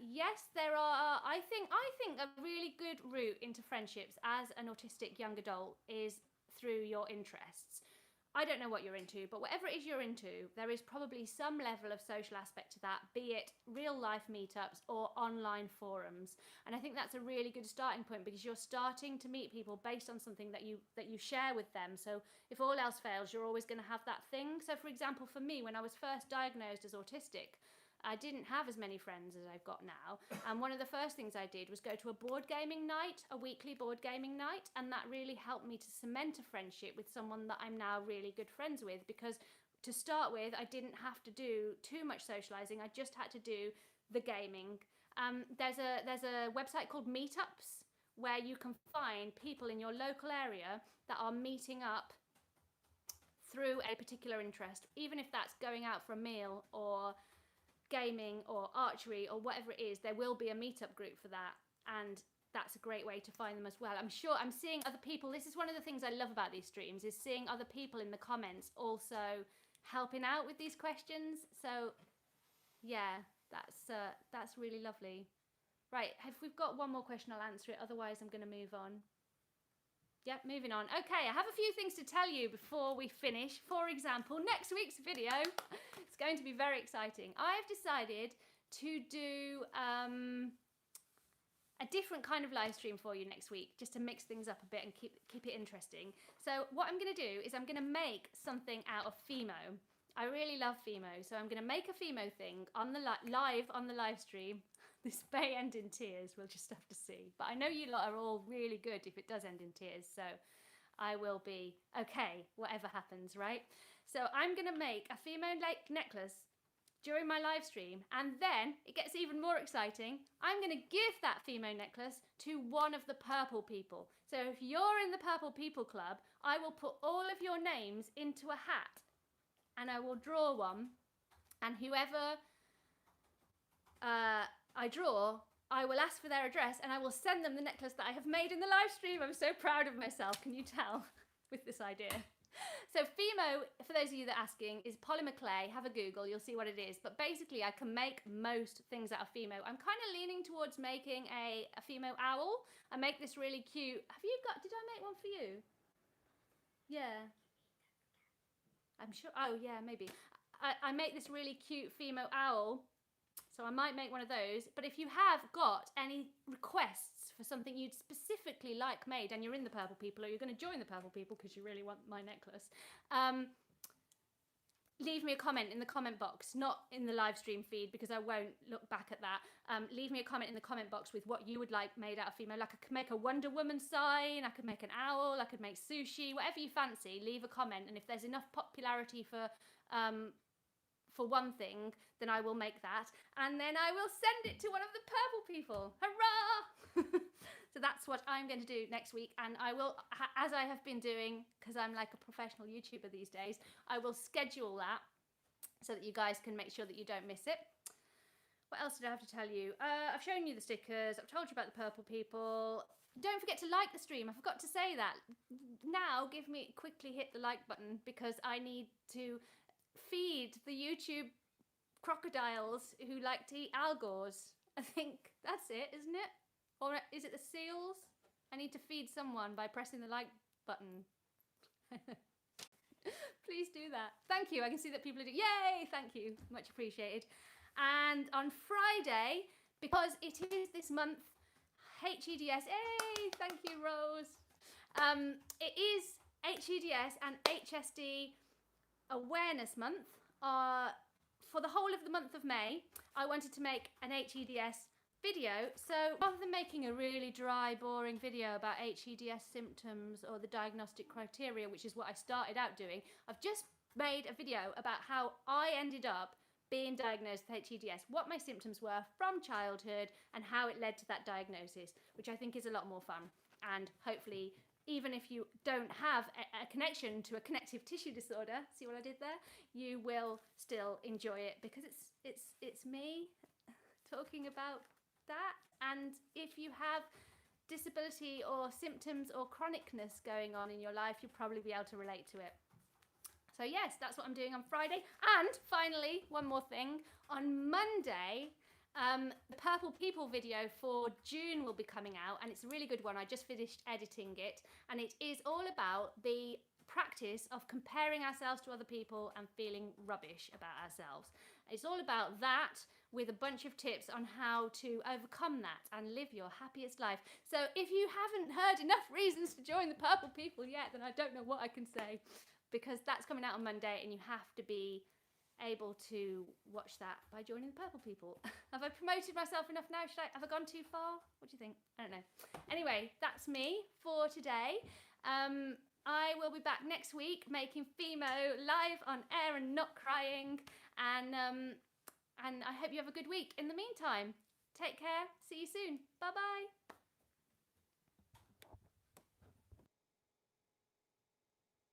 Yes, there are. I think a really good route into friendships as an autistic young adult is through your interests. I don't know what you're into, but whatever it is you're into, there is probably some level of social aspect to that, be it real life meetups or online forums. And I think that's a really good starting point, because you're starting to meet people based on something that you share with them. So if all else fails, you're always going to have that thing. So for example, for me, when I was first diagnosed as autistic, I didn't have as many friends as I've got now. And one of the first things I did was go to a board gaming night, a weekly board gaming night. And that really helped me to cement a friendship with someone that I'm now really good friends with. Because to start with, I didn't have to do too much socializing. I just had to do the gaming. There's a website called Meetups where you can find people in your local area that are meeting up through a particular interest, even if that's going out for a meal or gaming or archery or whatever it is. There will be a meetup group for that, and that's a great way to find them as well. I'm sure I'm seeing other people. This is one of the things I love about these streams, is seeing other people in the comments also helping out with these questions. So yeah, that's really lovely. Right, if we've got one more question, I'll answer it, otherwise I'm going to move on. Yep, moving on. Okay, I have a few things to tell you before we finish. For example, next week's video, it's going to be very exciting. I've decided to do a different kind of live stream for you next week, just to mix things up a bit and keep it interesting. So what I'm going to do is I'm going to make something out of Fimo. I really love Fimo, so I'm going to make a Fimo thing on the live on the live stream. This may end in tears, we'll just have to see. But I know you lot are all really good if it does end in tears, so I will be okay, whatever happens, right? So I'm going to make a Fimo necklace during my live stream, and then it gets even more exciting. I'm going to give that Fimo necklace to one of the purple people. So if you're in the Purple People Club, I will put all of your names into a hat, and I will draw one, and whoever I draw, I will ask for their address, and I will send them the necklace that I have made in the live stream. I'm so proud of myself, can you tell, with this idea? So Fimo, for those of you that are asking, is polymer clay. Have a Google, you'll see what it is. But basically, I can make most things out of Fimo. I'm kind of leaning towards making a Fimo owl. I make this really cute. Did I make one for you? Yeah. I'm sure, oh yeah, maybe. I make this really cute Fimo owl, so I might make one of those. But if you have got any requests for something you'd specifically like made, and you're in the Purple People, or you're going to join the Purple People because you really want my necklace, leave me a comment in the comment box, not in the live stream feed because I won't look back at that. Leave me a comment in the comment box with what you would like made out of Fimo. Like I could make a Wonder Woman sign, I could make an owl, I could make sushi, whatever you fancy, leave a comment. And if there's enough popularity for one thing, then I will make that, and then I will send it to one of the Purple People. Hurrah! So that's what I'm going to do next week, and I will, as I have been doing, because I'm like a professional YouTuber these days, I will schedule that so that you guys can make sure that you don't miss it. What else did I have to tell you? I've shown you the stickers, I've told you about the Purple People. Don't forget to like the stream. I forgot to say that. Now quickly hit the like button, because I need to feed the YouTube crocodiles who like to eat algors. I think that's it, isn't it? Or is it the seals? I need to feed someone by pressing the like button. Please do that. Thank you. I can see that people are doing, yay, thank you. Much appreciated. And on Friday, because it is this month, HEDS, hey, thank you, Rose. It is HEDS and HSD Awareness Month. For the whole of the month of May, I wanted to make an HEDS video. So rather than making a really dry, boring video about HEDS symptoms or the diagnostic criteria, which is what I started out doing, I've just made a video about how I ended up being diagnosed with HEDS, what my symptoms were from childhood, and how it led to that diagnosis, which I think is a lot more fun. And hopefully, even if you don't have a connection to a connective tissue disorder, see what I did there? You will still enjoy it because it's me talking about that. And if you have disability or symptoms or chronicness going on in your life, you'll probably be able to relate to it. So yes, that's what I'm doing on Friday. And finally, one more thing. On Monday, the Purple People video for June will be coming out, and it's a really good one. I just finished editing it, and it is all about the practice of comparing ourselves to other people and feeling rubbish about ourselves. It's all about that, with a bunch of tips on how to overcome that and live your happiest life. So if you haven't heard enough reasons to join the Purple People yet, then I don't know what I can say, because that's coming out on Monday, and you have to be able to watch that by joining the Purple People. Have I promoted myself enough now? Have I gone too far? What do you think? I don't know. Anyway, that's me for today. I will be back next week making Femo live on air and not crying. And I hope you have a good week. In the meantime, take care. See you soon. Bye-bye.